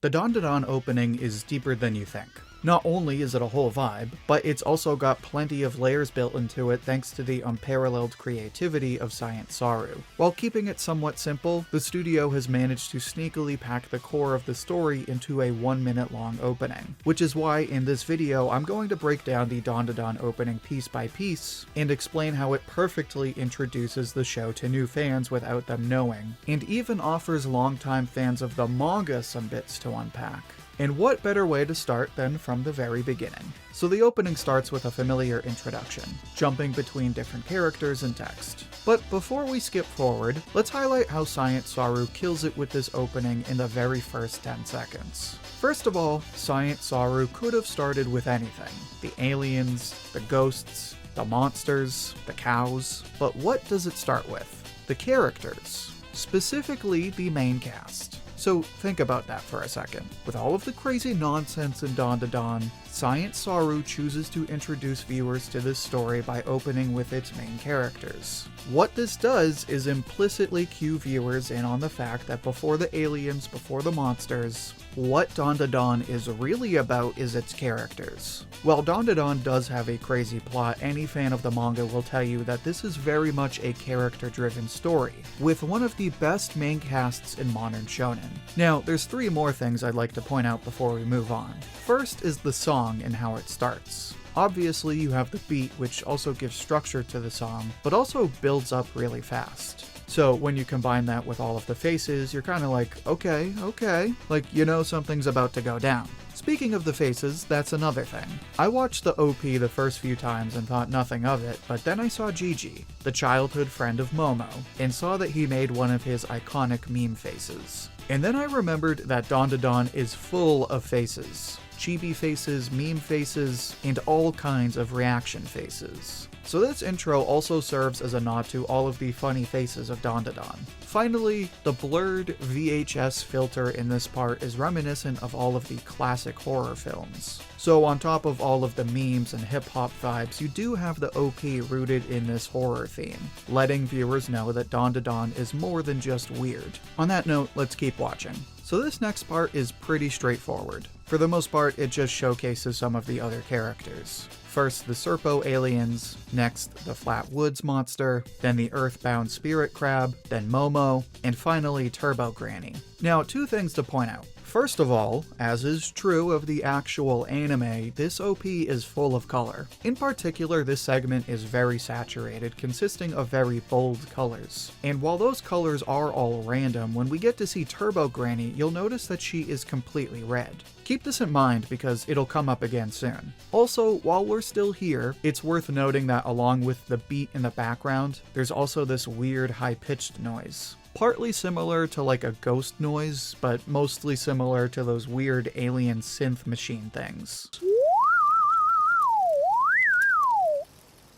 The Dandadan opening is deeper than you think. Not only is it a whole vibe, but it's also got plenty of layers built into it thanks to the unparalleled creativity of Science Saru. While keeping it somewhat simple, the studio has managed to sneakily pack the core of the story into a 1-minute long opening, which is why in this video I'm going to break down the Dandadan opening piece by piece and explain how it perfectly introduces the show to new fans without them knowing, and even offers longtime fans of the manga some bits to unpack. And what better way to start than from the very beginning? So the opening starts with a familiar introduction, jumping between different characters and text. But before we skip forward, let's highlight how Science Saru kills it with this opening in the very first 10 seconds. First of all, Science Saru could have started with anything. The aliens, the ghosts, the monsters, the cows. But what does it start with? The characters. Specifically, the main cast. So think about that for a second. With all of the crazy nonsense in Dandadan, Science Saru chooses to introduce viewers to this story by opening with its main characters. What this does is implicitly cue viewers in on the fact that before the aliens, before the monsters, what Dandadan is really about is its characters. While Dandadan does have a crazy plot, any fan of the manga will tell you that this is very much a character-driven story, with one of the best main casts in modern shonen. Now, there's 3 more things I'd like to point out before we move on. First is the song and how it starts. Obviously, you have the beat, which also gives structure to the song, but also builds up really fast. So when you combine that with all of the faces, you're kind of like, okay, like you know something's about to go down. Speaking of the faces, that's another thing. I watched the OP the first few times and thought nothing of it, but then I saw Gigi, the childhood friend of Momo, and saw that he made one of his iconic meme faces. And then I remembered that Dandadan is full of faces. Chibi faces, meme faces, and all kinds of reaction faces. So this intro also serves as a nod to all of the funny faces of Dandadan. Finally, the blurred VHS filter in this part is reminiscent of all of the classic horror films. So on top of all of the memes and hip-hop vibes, you do have the OP rooted in this horror theme, letting viewers know that Dandadan is more than just weird. On that note, let's keep watching. So this next part is pretty straightforward. For the most part, it just showcases some of the other characters. First, the Serpo aliens, next, the Flat Woods monster, then the Earthbound Spirit Crab, then Momo, and finally Turbo Granny. Now, 2 things to point out. First of all, as is true of the actual anime, this OP is full of color. In particular, this segment is very saturated, consisting of very bold colors. And while those colors are all random, when we get to see Turbo Granny, you'll notice that she is completely red. Keep this in mind because it'll come up again soon. Also, while we're still here, it's worth noting that along with the beat in the background, there's also this weird high-pitched noise. Partly similar to like a ghost noise, but mostly similar to those weird alien synth machine things.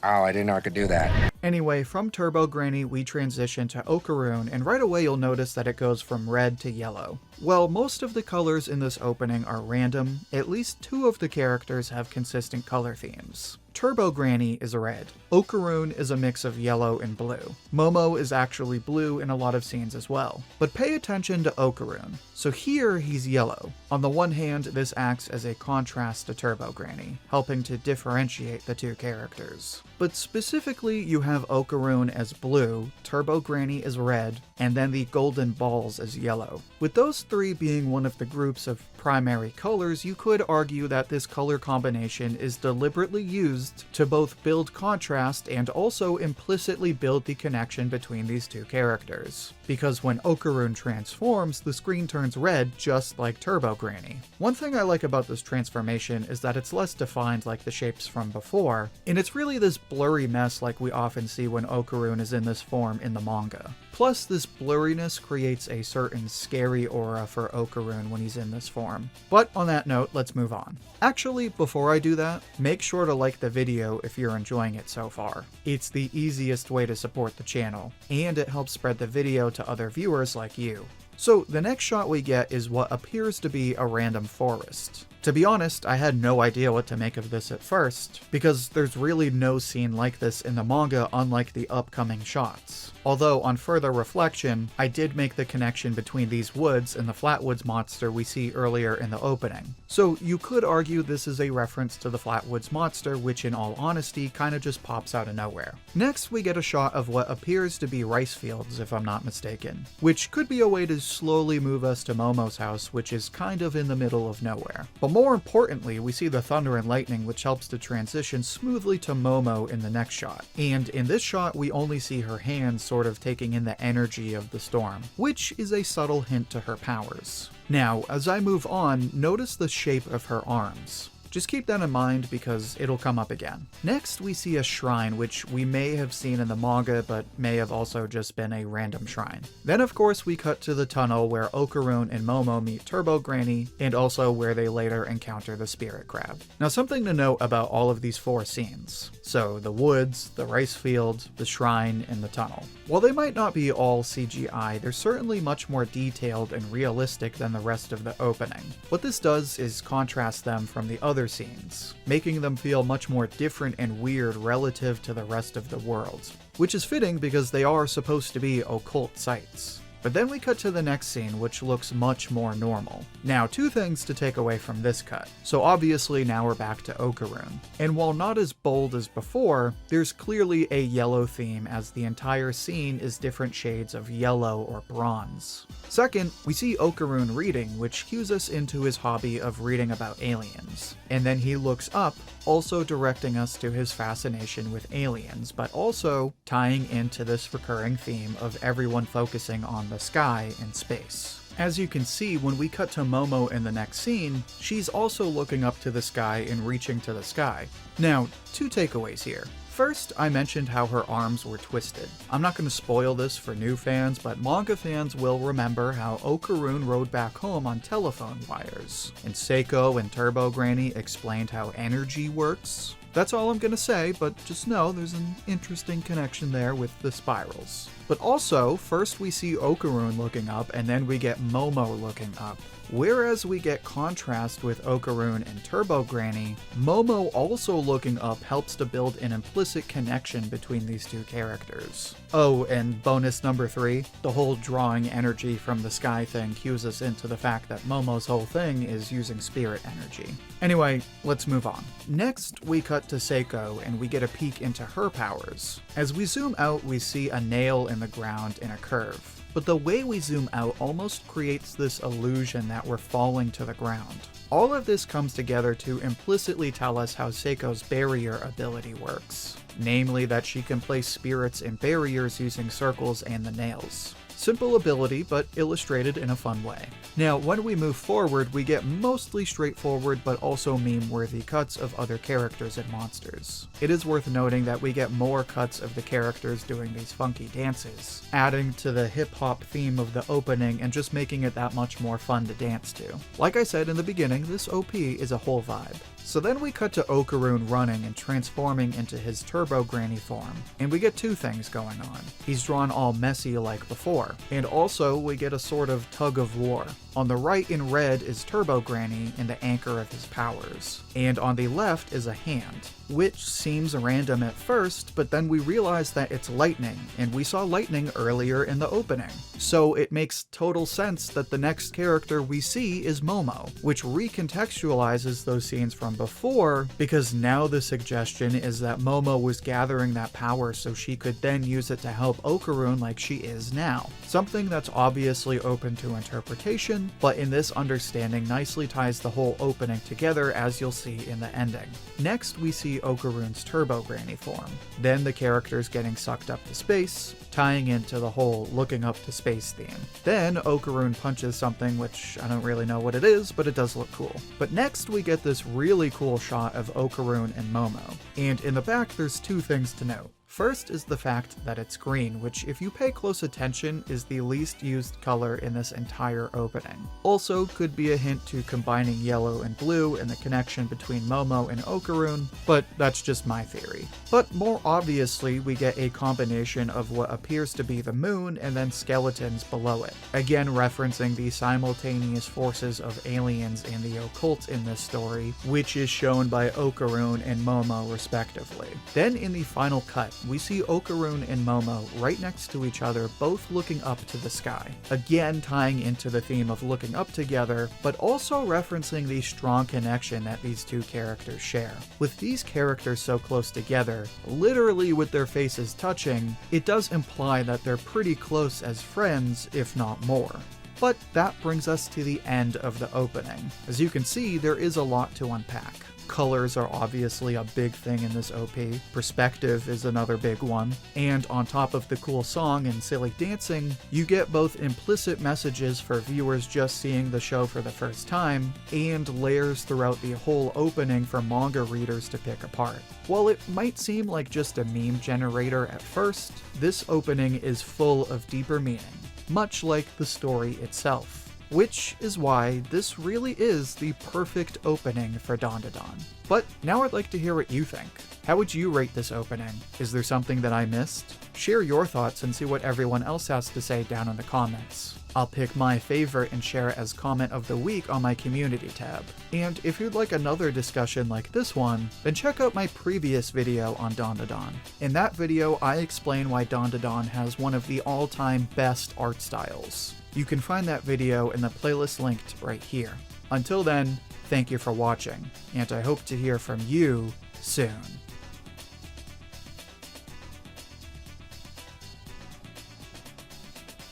Oh, I didn't know I could do that. Anyway, from Turbo Granny, we transition to Okaroon, and right away you'll notice that it goes from red to yellow. While most of the colors in this opening are random, at least 2 of the characters have consistent color themes. Turbo Granny is red. Okaroon is a mix of yellow and blue. Momo is actually blue in a lot of scenes as well. But pay attention to Okaroon. So here he's yellow. On the one hand, this acts as a contrast to Turbo Granny, helping to differentiate the 2 characters. But specifically, you have Okaroon as blue, Turbo Granny as red, and then the golden balls as yellow. With those 3 being one of the groups of primary colors, you could argue that this color combination is deliberately used to both build contrast and also implicitly build the connection between these 2 characters. Because when Okaroon transforms, the screen turns red just like Turbo Granny. One thing I like about this transformation is that it's less defined like the shapes from before, and it's really this blurry mess like we often see when Okaroon is in this form in the manga. Plus, this blurriness creates a certain scary aura for Okaroon when he's in this form. But on that note, let's move on. Actually, before I do that, make sure to like the video if you're enjoying it so far. It's the easiest way to support the channel, and it helps spread the video to other viewers like you. So the next shot we get is what appears to be a random forest. To be honest, I had no idea what to make of this at first, because there's really no scene like this in the manga unlike the upcoming shots. Although, on further reflection, I did make the connection between these woods and the Flatwoods monster we see earlier in the opening. So you could argue this is a reference to the Flatwoods monster, which in all honesty kinda just pops out of nowhere. Next, we get a shot of what appears to be rice fields, if I'm not mistaken, which could be a way to slowly move us to Momo's house, which is kind of in the middle of nowhere. But more importantly, we see the thunder and lightning, which helps to transition smoothly to Momo in the next shot. And in this shot, we only see her hands sort of taking in the energy of the storm, which is a subtle hint to her powers. Now, as I move on, notice the shape of her arms. Just keep that in mind because it'll come up again. Next, we see a shrine, which we may have seen in the manga, but may have also just been a random shrine. Then, of course, we cut to the tunnel where Okarune and Momo meet Turbo Granny, and also where they later encounter the spirit crab. Now, something to note about all of these 4 scenes. So, the woods, the rice field, the shrine, and the tunnel. While they might not be all CGI, they're certainly much more detailed and realistic than the rest of the opening. What this does is contrast them from the other scenes, making them feel much more different and weird relative to the rest of the world, which is fitting because they are supposed to be occult sites. But then we cut to the next scene, which looks much more normal. Now, 2 things to take away from this cut. So obviously now we're back to Okarune. And while not as bold as before, there's clearly a yellow theme as the entire scene is different shades of yellow or bronze. Second, we see Okarune reading, which cues us into his hobby of reading about aliens. And then he looks up, also directing us to his fascination with aliens, but also tying into this recurring theme of everyone focusing on the sky and space. As you can see, when we cut to Momo in the next scene, she's also looking up to the sky and reaching to the sky. Now, 2 takeaways here. First, I mentioned how her arms were twisted. I'm not going to spoil this for new fans, but manga fans will remember how Okarune rode back home on telephone wires, and Seiko and Turbo Granny explained how energy works. That's all I'm gonna say, but just know there's an interesting connection there with the spirals. But also, first we see Okarune looking up, and then we get Momo looking up. Whereas we get contrast with Okarune and Turbo Granny, Momo also looking up helps to build an implicit connection between these 2 characters. Oh, and bonus number 3, the whole drawing energy from the sky thing cues us into the fact that Momo's whole thing is using spirit energy. Anyway, let's move on. Next, we cut to Seiko, and we get a peek into her powers. As we zoom out, we see a nail in the ground in a curve. But the way we zoom out almost creates this illusion that we're falling to the ground. All of this comes together to implicitly tell us how Seiko's barrier ability works. Namely that she can place spirits in barriers using circles and the nails. Simple ability, but illustrated in a fun way. Now, when we move forward, we get mostly straightforward but also meme-worthy cuts of other characters and monsters. It is worth noting that we get more cuts of the characters doing these funky dances, adding to the hip-hop theme of the opening and just making it that much more fun to dance to. Like I said in the beginning, this OP is a whole vibe. So then we cut to Okarune running and transforming into his Turbo Granny form, and we get 2 things going on. He's drawn all messy like before, and also we get a sort of tug of war. On the right in red is Turbo Granny and the anchor of his powers, and on the left is a hand, which seems random at first, but then we realize that it's lightning, and we saw lightning earlier in the opening. So it makes total sense that the next character we see is Momo, which recontextualizes those scenes from before, because now the suggestion is that Momo was gathering that power so she could then use it to help Okarune like she is now. Something that's obviously open to interpretation, but in this understanding nicely ties the whole opening together, as you'll see in the ending. Next, we see Okarune's Turbo Granny form, then the characters getting sucked up to space, tying into the whole looking up to space theme. Then Okarune punches something, which I don't really know what it is, but it does look cool. But next we get this really cool shot of Okarune and Momo, and in the back there's 2 things to note. First is the fact that it's green, which if you pay close attention is the least used color in this entire opening. Also could be a hint to combining yellow and blue and the connection between Momo and Okarun, but that's just my theory. But more obviously, we get a combination of what appears to be the moon and then skeletons below it, again referencing the simultaneous forces of aliens and the occult in this story, which is shown by Okarun and Momo respectively. Then in the final cut, we see Okarun and Momo right next to each other, both looking up to the sky, again tying into the theme of looking up together, but also referencing the strong connection that these two characters share. With these characters so close together, literally with their faces touching, it does imply that they're pretty close as friends, if not more. But that brings us to the end of the opening. As you can see, there is a lot to unpack. Colors are obviously a big thing in this OP, perspective is another big one, and on top of the cool song and silly dancing, you get both implicit messages for viewers just seeing the show for the first time, and layers throughout the whole opening for manga readers to pick apart. While it might seem like just a meme generator at first, this opening is full of deeper meaning, much like the story itself. Which is why this really is the perfect opening for Dandadan. But now I'd like to hear what you think. How would you rate this opening? Is there something that I missed? Share your thoughts and see what everyone else has to say down in the comments. I'll pick my favorite and share it as comment of the week on my community tab. And if you'd like another discussion like this one, then check out my previous video on Dandadan. In that video, I explain why Dandadan has one of the all-time best art styles. You can find that video in the playlist linked right here. Until then, thank you for watching, and I hope to hear from you soon.